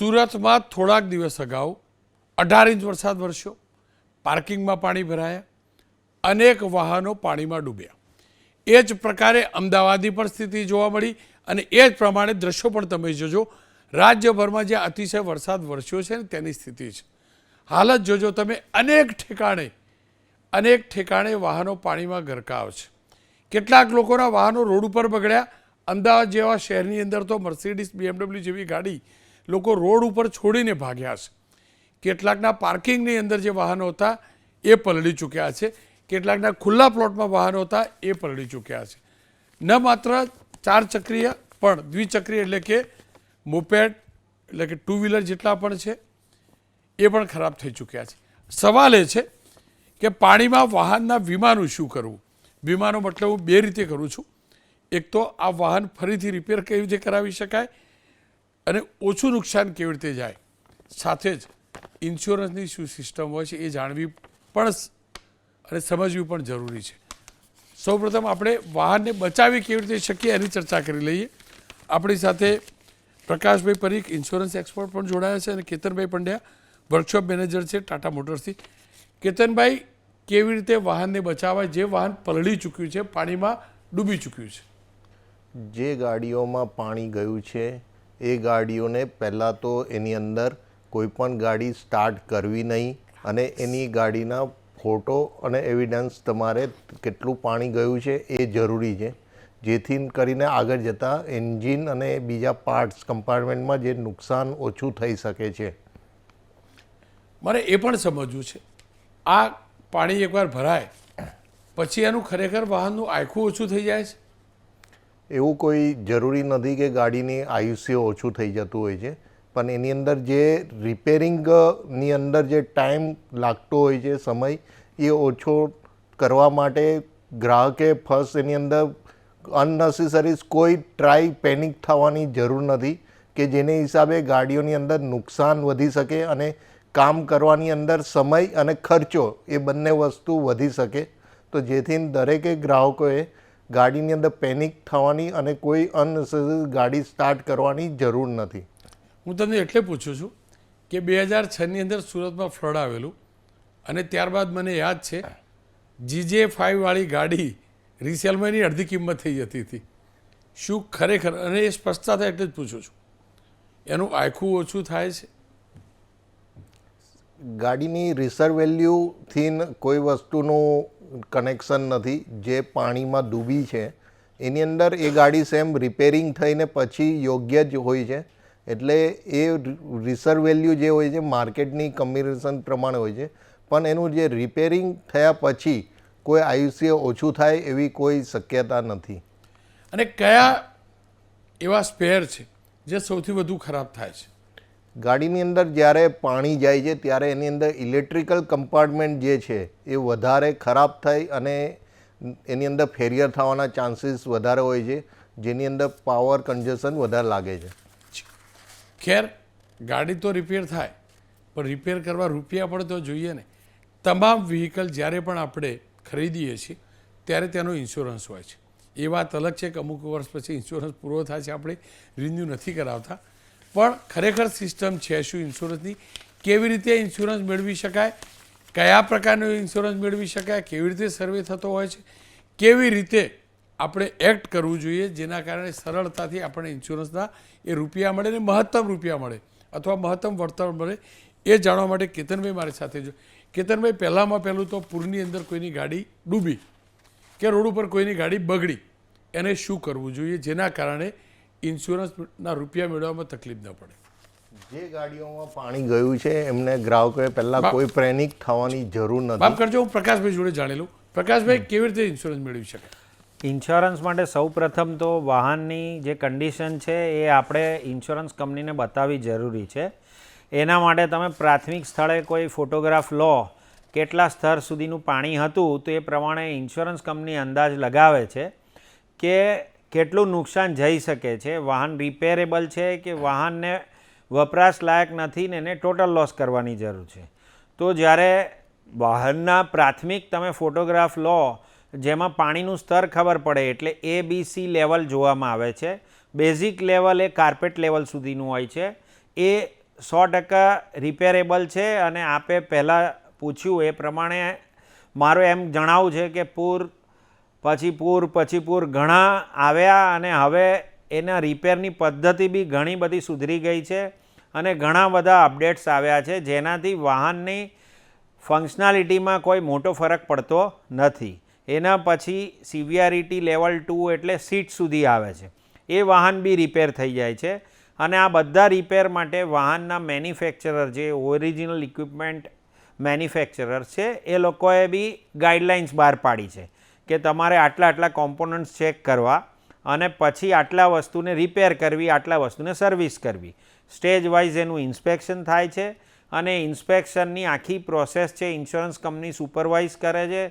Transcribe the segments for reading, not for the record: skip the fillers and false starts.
સુરતમાં થોડાક દિવસ અગાઉ 18 ઇંચ વરસાદ વરસ્યો, પાર્કિંગમાં પાણી ભરાયા, અનેક વાહનો પાણીમાં ડૂબ્યા. એ જ પ્રકારે અમદાવાદની પણ સ્થિતિ જોવા મળી અને એ જ પ્રમાણે દ્રશ્યો પણ તમે જોજો. રાજ્યભરમાં જે અતિશય વરસાદ વરસ્યો છે ને તેની સ્થિતિ છે. હાલત જોજો તમે, અનેક ઠેકાણે વાહનો પાણીમાં ગરકાવ છે. કેટલાક લોકોના વાહનો રોડ ઉપર બગડ્યા. અમદાવાદ જેવા શહેરની અંદર તો મર્સિડીઝ BMW જેવી ગાડી લોકો રોડ ઉપર છોડીને ભાગ્યા છે. કેટલાકના પાર્કિંગની અંદર જે વાહનો હતા એ પલળી ચૂક્યા છે. કેટલાકના ખુલ્લા પ્લોટમાં વાહનો હતા એ પલળી ચૂક્યા છે. ન માત્ર 4 ચક્રીય પણ દ્વિચક્રીય એટલે કે મોપેડ એટલે કે 2 વ્હીલર જેટલા પણ છે એ પણ ખરાબ થઈ ચૂક્યા છે. સવાલ એ છે કે પાણીમાં વાહનના વીમાનું શું કરવું. વીમાનો મતલબ હું 2 રીતે કરું છું. એક તો આ વાહન ફરીથી રિપેર કેવી રીતે કરાવી શકાય અને ઓછું નુકસાન કેવી રીતે જાય, સાથે જ ઇન્સ્યોરન્સની શું સિસ્ટમ હોય છે એ જાણવી પણ અને સમજવી પણ જરૂરી છે. સૌપ્રથમ આપણે વાહનને બચાવી કેવી રીતે શકીએ એની ચર્ચા કરી લઈએ. આપણી સાથે પ્રકાશભાઈ પરીખ ઇન્સ્યોરન્સ એક્સપર્ટ પણ જોડાયા છે અને કેતનભાઈ પંડ્યા વર્કશોપ મેનેજર છે ટાટા મોટર્સથી. કેતનભાઈ, કેવી રીતે વાહનને બચાવવા જે વાહન પલળી ચૂક્યું છે, પાણીમાં ડૂબી ચૂક્યું છે? જે ગાડીઓમાં પાણી ગયું છે એ ગાડીઓને પહેલાં તો એની અંદર કોઈ પણ ગાડી સ્ટાર્ટ કરવી નહીં અને એની ગાડીના ફોટો અને એવિડન્સ તમારે કેટલું પાણી ગયું છે એ જરૂરી છે, જેથી કરીને આગળ જતાં એન્જિન અને બીજા પાર્ટ્સ કમ્પાર્ટમેન્ટમાં જે નુકસાન ઓછું થઈ શકે છે. મારે એ પણ સમજવું છે, આ પાણી એકવાર ભરાય પછી એનું ખરેખર વાહનનું આખું ઓછું થઈ જાય છે? એવું કોઈ જરૂરી નથી કે ગાડીની આયુષ્ય ઓછું થઈ જતું હોય છે, પણ એની અંદર જે રિપેરિંગની અંદર જે ટાઈમ લાગતો હોય છે, સમય એ ઓછો કરવા માટે ગ્રાહકે ફર્સ્ટ એની અંદર અનનેસેસરી કોઈ પેનિક થવાની જરૂર નથી કે જેને હિસાબે ગાડીઓની અંદર નુકસાન વધી શકે અને કામ કરવાની અંદર સમય અને ખર્ચો એ બંને વસ્તુ વધી શકે. તો જેથી દરેકે ગ્રાહકોએ ગાડીની અંદર પેનિક થવાની અને કોઈ અનનેસેસરી ગાડી સ્ટાર્ટ કરવાની જરૂર નથી. હું તમને એટલે પૂછું છું કે 2006ની અંદર સુરતમાં ફ્લડ આવેલું અને ત્યારબાદ મને યાદ છે GJ5 વાળી ગાડી રિસેલમાં એની અડધી કિંમત થઈ જતી હતી. શું ખરેખર, અને એ સ્પષ્ટતા થાય એટલે જ પૂછું છું, એનું આખું ઓછું થાય છે? ગાડીની રિસર્વ વેલ્યુથી કોઈ વસ્તુનું કનેક્શન નથી. જે પાણીમાં ડૂબી છે એની અંદર એ ગાડી સેમ રિપેરિંગ થઈને પછી યોગ્ય જ હોય છે. એટલે એ રિસર્વ વેલ્યુ જે હોય છે માર્કેટની કમ્પેરિઝન પ્રમાણે હોય છે, પણ એનું જે રિપેરિંગ થયા પછી કોઈ આયુષ્ય ઓછું થાય એવી કોઈ શક્યતા નથી. અને કયા એવા સ્પેર છે જે સૌથી વધુ ખરાબ થાય છે? ગાડીની અંદર જ્યારે પાણી જાય છે ત્યારે એની અંદર ઇલેક્ટ્રિકલ કમ્પાર્ટમેન્ટ જે છે એ વધારે ખરાબ થાય અને એની અંદર ફેલિયર થવાના ચાન્સીસ વધારે હોય છે, જેની અંદર પાવર કન્ઝમ્પશન વધારે લાગે છે. ખેર, ગાડી તો રિપેર થાય પણ રિપેર કરવા રૂપિયા પણ તો જોઈએ ને. તમામ વ્હીકલ જ્યારે પણ આપણે ખરીદીએ છીએ ત્યારે તેનો ઇન્સ્યોરન્સ હોય છે. એ વાત અલગ છે કે અમુક વર્ષ પછી ઇન્સ્યોરન્સ પૂરો થાય છે, આપણે રિન્યૂ નથી કરાવતા. પણ ખરેખર સિસ્ટમ છે શું ઇન્સ્યોરન્સની? કેવી રીતે ઇન્સ્યોરન્સ મેળવી શકાય? કયા પ્રકારનો ઇન્સ્યોરન્સ મેળવી શકાય? કેવી રીતે સર્વે થતો હોય છે? કેવી રીતે આપણે એક્ટ કરવું જોઈએ જેના કારણે સરળતાથી આપણે ઇન્સ્યોરન્સના એ રૂપિયા મળે ને મહત્તમ રૂપિયા મળે અથવા મહત્તમ વળતર મળે એ જાણવા માટે કેતનભાઈ મારી સાથે જો. કેતનભાઈ, પહેલું તો પૂરની અંદર કોઈની ગાડી ડૂબી કે રોડ ઉપર કોઈની ગાડી બગડી, એને શું કરવું જોઈએ જેના કારણે ઇન્સ્યોરન્સના રૂપિયા મેળવવામાં તકલીફ ન પડે? જે ગાડીઓમાં પાણી ગયું છે એમને ગ્રાહકોએ પહેલાં કોઈ પેનિક થવાની જરૂર નથી. માફ કરજો, હું પ્રકાશભાઈ જોડે જાણી લઉં. પ્રકાશભાઈ, કેવી રીતે ઇન્સ્યોરન્સ મેળવી શકાય? ઇન્સ્યોરન્સ માટે સૌપ્રથમ તો વાહનની જે કન્ડિશન છે એ આપણે ઇન્સ્યોરન્સ કંપનીને બતાવવી જરૂરી છે. એના માટે તમે પ્રાથમિક સ્થળે કોઈ ફોટોગ્રાફ લો, કેટલા સ્તર સુધીનું પાણી હતું તો એ પ્રમાણે ઇન્સ્યોરન્સ કંપની અંદાજ લગાવે છે કે કેટલું નુકસાન જઈ શકે છે, વાહન રિપેરેબલ છે કે વાહનને વપરાશ લાયક નથી ને એને ટોટલ લોસ કરવાની જરૂર છે. તો જ્યારે વાહનના પ્રાથમિક તમે ફોટોગ્રાફ લો જેમાં પાણીનું સ્તર ખબર પડે એટલે ABC લેવલ જોવામાં આવે છે. બેઝિક લેવલ એ કાર્પેટ લેવલ સુધીનું હોય છે. એ 100% રિપેરેબલ છે. અને આપે પહેલાં પૂછ્યું એ પ્રમાણે મારું એમ જણાવવું છે કે પૂર ઘણા આવ્યા અને હવે એના રિપેરની પદ્ધતિ બી ઘણી બધી સુધરી ગઈ છે અને ઘણા બધા અપડેટ્સ આવ્યા છે, જેનાથી વાહનની ફંક્શનાલિટીમાં કોઈ મોટો ફરક પડતો નથી. એના પછી સિવિયરિટી લેવલ 2 એટલે સીટ સુધી આવે છે, એ વાહન બી રિપેર થઈ જાય છે. અને આ બધા રિપેર માટે વાહનના મેન્યુફેક્ચરર જે ઓરિજિનલ ઇક્વિપમેન્ટ મેન્યુફેક્ચરર છે એ લોકોએ બી ગાઈડલાઇન્સ બહાર પાડી છે કે તમારે આટલા કોમ્પોનન્ટ્સ ચેક કરવા અને પછી આટલા વસ્તુને રિપેર કરવી, આટલા વસ્તુને સર્વિસ કરવી. સ્ટેજ વાઇઝ એનું ઇન્સ્પેક્શન થાય છે અને ઇન્સ્પેક્શનની આખી પ્રોસેસ છે ઇન્સ્યોરન્સ કંપની સુપરવાઇઝ કરે છે,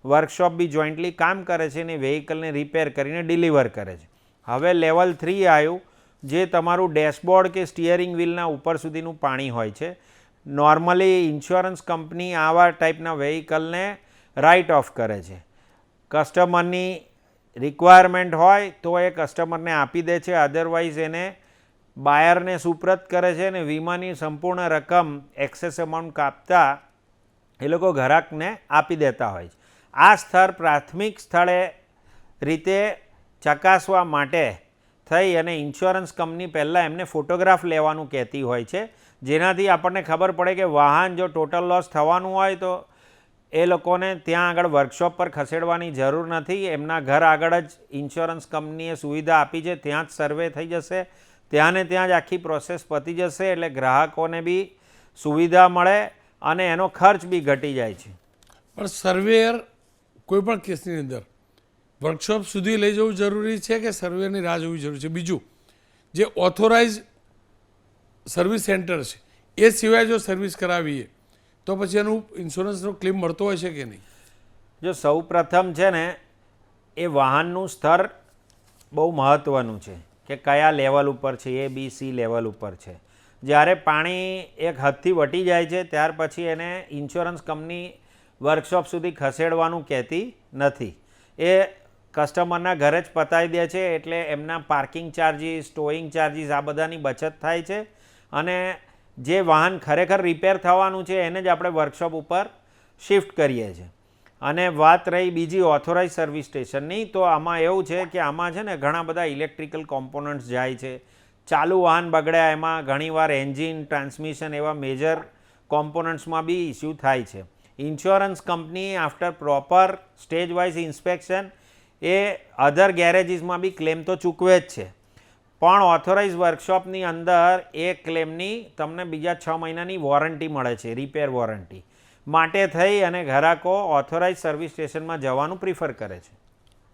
વર્કશોપ બી જોઈન્ટલી કામ કરે છે અને વ્હીકલને રિપેર કરીને ડિલિવર કરે છે. હવે લેવલ 3 આવ્યું, જે તમારું ડેશબોર્ડ કે સ્ટિયરિંગ વ્હીલના ઉપર સુધીનું પાણી હોય છે. નોર્મલી ઇન્સ્યોરન્સ કંપની આવા ટાઈપના વ્હીકલને રાઇટ ઓફ કરે છે. કસ્ટમરની રિક્વાયરમેન્ટ હોય તો એ કસ્ટમરને આપી દે છે, અધરવાઇઝ એને બાયરને સુપ્રત કરે છે અને વીમાની સંપૂર્ણ રકમ એક્સેસ અમાઉન્ટ કાપતા એ લોકો ગ્રાહકને આપી દેતા હોય છે. આ સ્તર પ્રાથમિક સ્થળે રીતે ચકાસવા માટે થઈ અને ઇન્સ્યોરન્સ કંપની પહેલાં એમને ફોટોગ્રાફ લેવાનું કહેતી હોય છે, જેનાથી આપણને ખબર પડે કે વાહન જો ટોટલ લોસ થવાનું હોય તો એ લોકોને ત્યાં આગળ વર્કશોપ પર ખસેડવાની જરૂર નથી. એમના ઘર આગળ જ ઇન્સ્યોરન્સ કંપનીએ સુવિધા આપી છે, ત્યાં જ સર્વે થઈ જશે, ત્યાં ને ત્યાં જ આખી પ્રોસેસ પતી જશે. એટલે ગ્રાહકોને બી સુવિધા મળે અને એનો ખર્ચ બી ઘટી જાય છે. પણ સર્વેયર કોઈ પણ કેસની અંદર વર્કશોપ સુધી લઈ જવું જરૂરી છે કે સર્વેની રાહ જોવી જરૂરી છે? બીજું, જે ઓથોરાઇઝ સર્વિસ સેન્ટર છે એ સિવાય જો સર્વિસ કરાવીએ તો પછી એનું ઇન્સ્યોરન્સનો ક્લેમ મળતો હોય છે કે નહીં? જો સૌ પ્રથમ છે ને એ વાહનનું સ્તર બહુ મહત્ત્વનું છે કે કયા લેવલ ઉપર છે, A, B, C લેવલ ઉપર છે. જ્યારે પાણી એક હદથી વટી જાય છે ત્યાર પછી એને ઇન્સ્યોરન્સ કંપની વર્કશોપ સુધી ખસેડવાનું કહેતી નથી, એ કસ્ટમરના ઘરે જ પતાવી દે છે. એટલે એમના પાર્કિંગ ચાર્જીસ, ટોઈંગ ચાર્જીસ આ બધાની બચત થાય છે અને જે વાહન ખરેખર રિપેર થવાનું છે એને જ આપણે વર્કશોપ ઉપર શિફ્ટ કરીએ છીએ. અને વાત રહી બીજી ઓથોરાઇઝ સર્વિસ સ્ટેશનની, તો આમાં એવું છે કે આમાં છે ને ઘણા બધા ઇલેક્ટ્રિકલ કોમ્પોનન્ટ્સ જાય છે. ચાલુ વાહન બગડ્યા એમાં ઘણીવાર એન્જિન, ટ્રાન્સમિશન એવા મેજર કોમ્પોનન્ટ્સમાં બી ઇસ્યુ થાય છે. Insurance company after proper stage wise inspection એ અધર ગેરેજીસમાં બી ક્લેમ તો ચૂકવે જ છે, પણ ઓથોરાઇઝ વર્કશોપની અંદર એ ક્લેમની તમને બીજા 6 મહિનાની વોરંટી મળે છે, રિપેર વોરંટી. માટે થઈ અને ગ્રાહકો ઓથોરાઇઝ સર્વિસ સ્ટેશનમાં જવાનું પ્રિફર કરે છે.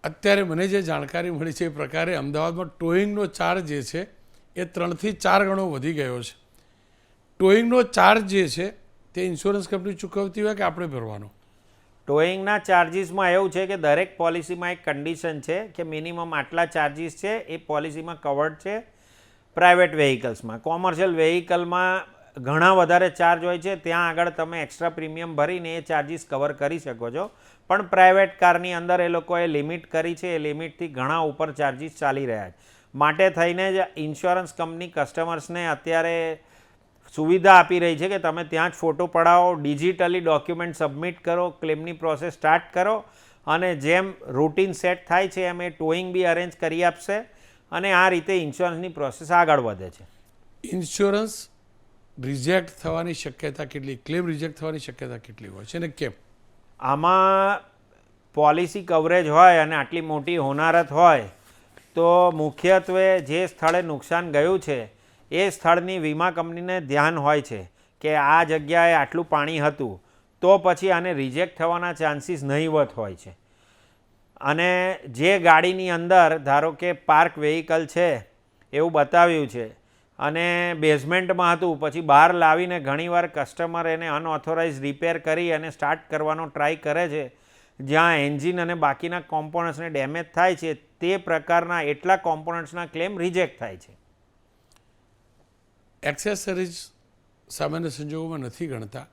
અત્યારે મને જે જાણકારી મળી છે એ પ્રકારે અમદાવાદમાં ટોઈંગનો ચાર્જ જે છે એ 3 થી 4 ગણો વધી ગયો છે. ટોઈંગનો ચાર્જ જે છે તે ઇન્સ્યોરન્સ કંપની ચૂકવતી હોય કે આપણે ભરવાનો? ટોઈંગના ચાર્જિસમાં એવું છે કે દરેક પોલિસીમાં એક કન્ડિશન છે કે મિનિમમ આટલા ચાર્જિસ છે, એ પોલિસીમાં કવર્ડ છે. પ્રાઇવેટ વ્હીકલ્સમાં, કોમર્શિયલ વ્હીકલમાં ઘણા વધારે ચાર્જ હોય છે, ત્યાં આગળ તમે એક્સ્ટ્રા પ્રીમિયમ ભરીને એ ચાર્જિસ કવર કરી શકો છો. પણ પ્રાઇવેટ કારની અંદર એ લોકોએ લિમિટ કરી છે, એ લિમિટથી ઘણા ઉપર ચાર્જિસ ચાલી રહ્યા છે. માટે થઈને જ ઇન્સ્યોરન્સ કંપની કસ્ટમર્સને અત્યારે સુવિધા આપી રહી છે કે તમે ત્યાં જ ફોટો પડાવો, ડિજિટલી ડોક્યુમેન્ટ સબમિટ કરો, ક્લેમની પ્રોસેસ સ્ટાર્ટ કરો અને જેમ રૂટીન સેટ થાય છે એમ એ ટોઈંગ બી અરેન્જ કરી આપશે અને આ રીતે ઇન્સ્યોરન્સની પ્રોસેસ આગળ વધે છે. ઇન્સ્યોરન્સ રિજેક્ટ થવાની શક્યતા કેટલી, ક્લેમ રિજેક્ટ થવાની શક્યતા કેટલી હોય છે અને કેમ? આમાં પોલિસી કવરેજ હોય અને આટલી મોટી હોનારત હોય તો મુખ્યત્વે જે સ્થળે નુકસાન ગયું છે એ સ્થળની વીમા કંપનીને ધ્યાન હોય છે કે આ જગ્યાએ આટલું પાણી હતું, તો પછી આને રિજેક્ટ થવાના ચાન્સીસ નહીવત હોય છે. અને જે ગાડીની અંદર ધારો કે પાર્ક વ્હીકલ છે એવું બતાવ્યું છે અને બેઝમેન્ટમાં હતું, પછી બહાર લાવીને ઘણીવાર કસ્ટમર એને અનઓથોરાઇઝ રિપેર કરી અને સ્ટાર્ટ કરવાનો ટ્રાય કરે છે, જ્યાં એન્જિન અને બાકીના કોમ્પોનન્ટ્સને ડેમેજ થાય છે, તે પ્રકારના એટલા કોમ્પોનન્ટ્સના ક્લેમ રિજેક્ટ થાય છે. એક્સેસરીઝ સામાન્ય સંજોગોમાં નથી ગણતા,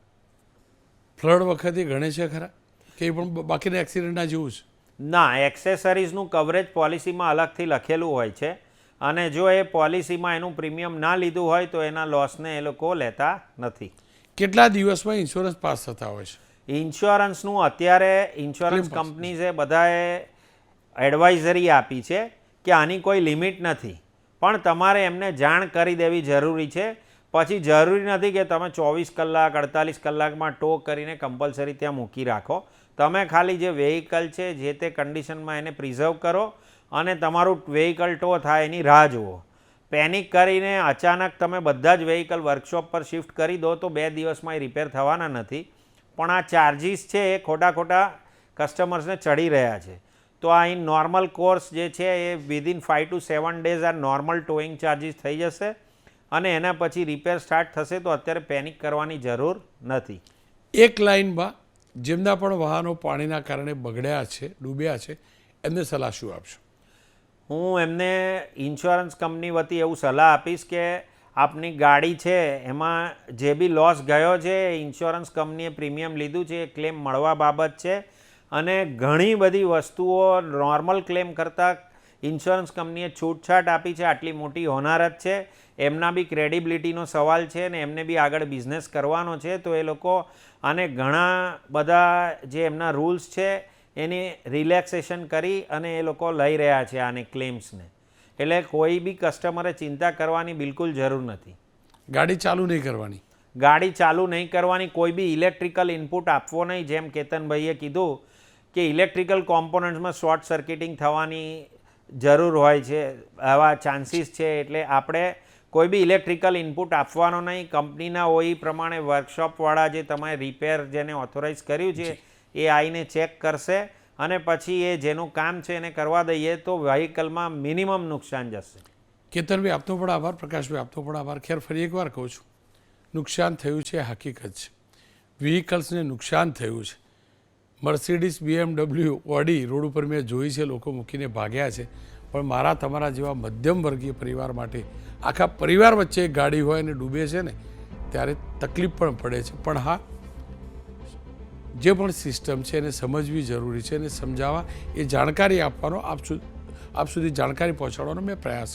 ફ્લડ વખતે ગણે છે ખરા કે એ પણ બાકીના એક્સિડન્ટના જેવું છે? ના, એક્સેસરીઝનું કવરેજ પોલિસીમાં અલગથી લખેલું હોય છે અને જો એ પોલિસીમાં એનું પ્રીમિયમ ના લીધું હોય તો એના લોસને એ લોકો લેતા નથી. કેટલા દિવસમાં ઇન્સ્યોરન્સ પાસ થતા હોય છે? ઇન્સ્યોરન્સનું અત્યારે ઇન્સ્યોરન્સ કંપનીઝે બધાએ એડવાઇઝરી આપી છે કે આની કોઈ લિમિટ નથી, પણ તમારે એમને જાણ કરી દેવી જરૂરી છે. પછી જરૂરી નથી કે તમે 24 કલાક 48 કલાકમાં ટો કરીને કમ્પલસરી ત્યાં મૂકી રાખો. તમે ખાલી જે વેહિકલ છે જે તે કન્ડિશનમાં એને પ્રિઝર્વ કરો અને તમારું વેહિકલ ટો થાય એની રાહ જુઓ. પેનિક કરીને અચાનક તમે બધા જ વેહિકલ વર્કશોપ પર શિફ્ટ કરી દો તો 2 દિવસમાં એ રિપેર થવાના નથી. પણ આ ચાર્જિસ છે એ ખોટા કસ્ટમર્સને ચડી રહ્યા છે. તો આ ઇન નોર્મલ કોર્સ જે છે એ વિધિન 5 to 7 ડેઝ આ નોર્મલ ટોઈંગ ચાર્જિસ થઈ જશે અને એના પછી રિપેર સ્ટાર્ટ થશે. તો અત્યારે પેનિક કરવાની જરૂર નથી. એક લાઇનમાં જેમના પણ વાહનો પાણીના કારણે બગડ્યા છે, ડૂબ્યા છે, એમને સલાહ શું આપશો? હું એમને ઇન્સ્યોરન્સ કંપની વતી એવું સલાહ આપીશ કે આપની ગાડી છે એમાં જે બી લોસ ગયો છે એ ઇન્સ્યોરન્સ કંપનીએ પ્રીમિયમ લીધું છે એ ક્લેમ મળવા બાબત છે. અને ઘણી બધી વસ્તુઓ નોર્મલ ક્લેમ કરતાં ઇન્સ્યોરન્સ કંપનીએ છૂટછાટ આપી છે. આટલી મોટી હોનારત છે, એમના બી ક્રેડિબિલિટીનો સવાલ છે ને એમને બી આગળ બિઝનેસ કરવાનો છે. તો એ લોકો અને ઘણા બધા જે એમના રૂલ્સ છે એની રિલેક્સેશન કરી અને એ લોકો લઈ રહ્યા છે આને ક્લેમ્સને. એટલે કોઈ બી કસ્ટમરે ચિંતા કરવાની બિલકુલ જરૂર નથી. ગાડી ચાલુ નહીં કરવાની? ગાડી ચાલુ નહીં કરવાની. કોઈ બી ઇલેક્ટ્રિકલ ઇનપુટ આપવો નહીં. જેમ કેતનભાઈએ કીધું કે ઇલેક્ટ્રિકલ કોમ્પોનન્ટ્સમાં શોર્ટ સર્કિટિંગ થવાની જરૂર હોય છે, આવા ચાન્સીસ છે. એટલે આપણે કોઈ બી ઇલેક્ટ્રિકલ ઇનપુટ આપવાનો નહીં. કંપનીના ઓઈ પ્રમાણે વર્કશોપવાળા જે તમારે રિપેર જેને ઓથોરાઇઝ કર્યું છે એ આવીને ચેક કરશે અને પછી એ જેનું કામ છે એને કરવા દઈએ તો વ્હીકલમાં મિનિમમ નુકસાન જશે. કેતનભાઈ આપનો પણ આભાર, પ્રકાશભાઈ આપનો પણ આભાર. ખેર ફરી એકવાર કહું છું, નુકસાન થયું છે હકીકત છે. વ્હીકલ્સને નુકસાન થયું છે. મર્સિડીઝ, BMW, ઓડી રોડ ઉપર મેં જોઈ છે, લોકો મૂકીને ભાગ્યા છે. પણ મારા તમારા જેવા મધ્યમ વર્ગીય પરિવાર માટે આખા પરિવાર વચ્ચે એક ગાડી હોય અને ડૂબે છે ને ત્યારે તકલીફ પણ પડે છે. પણ હા, જે પણ સિસ્ટમ છે એને સમજવી જરૂરી છે અને સમજાવવા, એ જાણકારી આપવાનો, આપ સુધી જાણકારી પહોંચાડવાનો મેં પ્રયાસ કર્યો.